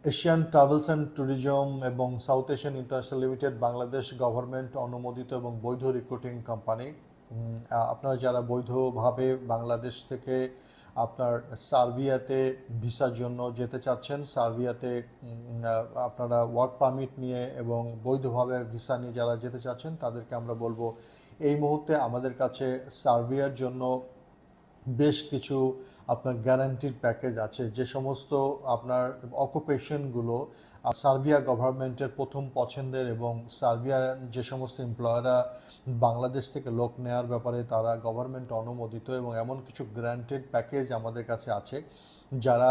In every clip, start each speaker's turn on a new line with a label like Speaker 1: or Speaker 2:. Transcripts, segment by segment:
Speaker 1: Asian travels and tourism এবং south Asian international limited Bangladesh government অনুমোদিত এবং বৈধ রিক্রুটিং কোম্পানি। আপনারা যারা বৈধভাবে বাংলাদেশ থেকে আপনার সার্বিয়াতে ভিসার জন্য যেতে চাচ্ছেন, সার্বিয়াতে আপনারা ওয়ার্ক পারমিট নিয়ে এবং বৈধভাবে ভিসা নিয়ে যারা যেতে চাচ্ছেন, তাদেরকে আমরা বলবো এই মুহূর্তে আমাদের কাছে সার্বিয়ার জন্য বেশ কিছু আপনার গ্যারান্টিড প্যাকেজ আছে। যে সমস্ত আপনার অকুপেশনগুলো সার্বিয়া গভর্নমেন্টের প্রথম পছন্দের এবং সার্বিয়ার যে সমস্ত এমপ্লয়াররা বাংলাদেশ থেকে লোক নেওয়ার ব্যাপারে তারা গভর্নমেন্ট অনুমোদিত, এবং এমন কিছু গ্যারান্টিড প্যাকেজ আমাদের কাছে আছে যারা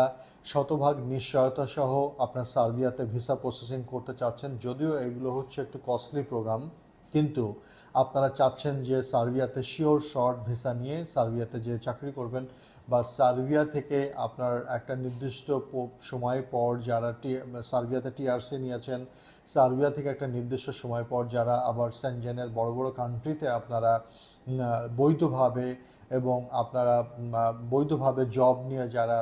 Speaker 1: শতভাগ নিশ্চয়তা সহ আপনার সার্বিয়াতে ভিসা প্রসেসিং করতে চাচ্ছেন। যদিও এগুলো হচ্ছে একটু কস্টলি প্রোগ্রাম, কিন্তু আপনারা চাচ্ছেন যে সার্বিয়াতে শিওর শর্ট ভিসা নিয়ে সার্বিয়াতে যে চাকরি করবেন, বা সার্বিয়া থেকে আপনার একটা নির্দিষ্ট সময় পর যারা সার্বিয়াতে টিআরসি নিয়েছেন, সার্বিয়া থেকে একটা নির্দিষ্ট সময় পর যারা আবার সেনজেনের বড় বড় কান্ট্রিতে আপনারা বৈধভাবে এবং আপনারা বৈধভাবে জব নিয়ে যারা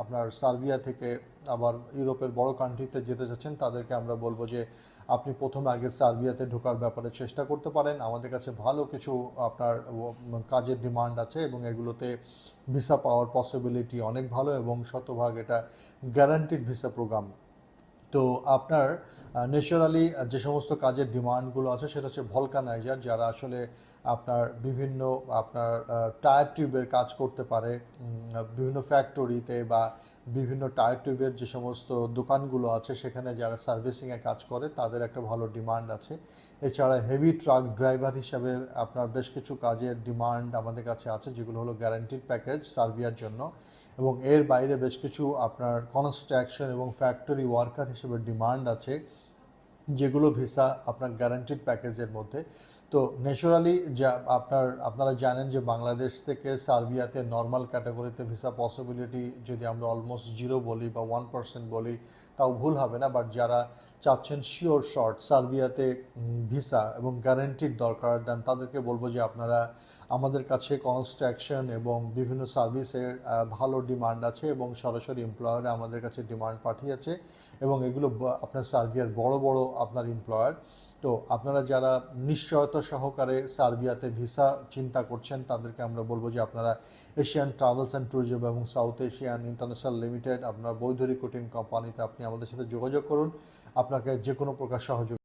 Speaker 1: আপনার সার্বিয়া থেকে আবার ইউরোপের বড় কান্ট্রিতে যেতে চাচ্ছেন, তাদেরকে আমরা বলবো যে আপনি প্রথমে আগে সার্বিয়াতে ঢোকার ব্যাপারে চেষ্টা করতে পারেন। আমাদের কাছে ভালো কিছু আপনার কাজের ডিমান্ড আছে এবং এগুলোতে ভিসা পাওয়ার পসিবিলিটি অনেক ভালো, এবং শতভাগ এটা গ্যারান্টিড ভিসা প্রোগ্রাম। তো আপনার ন্যাচারালি যে সমস্ত কাজের ডিমান্ডগুলো আছে সেটা হচ্ছে ভলকানাইজার, যারা আসলে আপনার বিভিন্ন আপনার টায়ার টিউবের কাজ করতে পারে বিভিন্ন ফ্যাক্টরিতে, বা বিভিন্ন টায়ার টিউবের যে সমস্ত দোকানগুলো আছে সেখানে যারা সার্ভিসিংয়ে কাজ করে তাদের একটা ভালো ডিমান্ড আছে। এছাড়া হেভি ট্রাক ড্রাইভার হিসাবে আপনার বেশ কিছু কাজের ডিমান্ড আমাদের কাছে আছে, যেগুলো হলো গ্যারান্টিড প্যাকেজ সার্বিয়ার জন্য। এবং এর বাইরে বেশ কিছু আপনার কনস্ট্রাকশন এবং ফ্যাক্টরি ওয়ার্কার হিসেবে ডিমান্ড আছে, যেগুলো ভিসা আপনার গ্যারান্টিড প্যাকেজের মধ্যে। তো ন্যাচারালি যা আপনারা জানেন যে বাংলাদেশ থেকে সার্বিয়াতে নর্মাল ক্যাটাগরিতে ভিসা পসিবিলিটি যদি আমরা অলমোস্ট 0 বলি বা 1% বলি তাও ভুল হবে না। বাট যারা চাচ্ছেন শিওর শর্ট সার্বিয়াতে ভিসা এবং গ্যারান্টিড দরকার দেন, তাদেরকে বলবো যে আপনারা আমাদের কাছে কনস্ট্রাকশন এবং বিভিন্ন সার্ভিসের ভালো ডিমান্ড আছে, এবং সরাসরি এমপ্লয়াররা আমাদের কাছে ডিমান্ড পাঠিয়েছে, এবং এগুলো আপনার সার্বিয়ার বড় বড় আপনার এমপ্লয়ার। তো আপনারা যারা নিশ্চয়তা সহকারে সার্বিয়াতে ভিসা চিন্তা করছেন, তাদেরকে আমরা বলবো যে আপনারা এশিয়ান ট্রাভেলস অ্যান্ড ট্যুরিজম এবং সাউথ এশিয়ান ইন্টারন্যাশনাল লিমিটেড আপনার বৈধ রিক্রুটিং কোম্পানিতে আপনি আমাদের সাথে যোগাযোগ করুন। আপনাকে যে কোনো প্রকার সহযোগিতা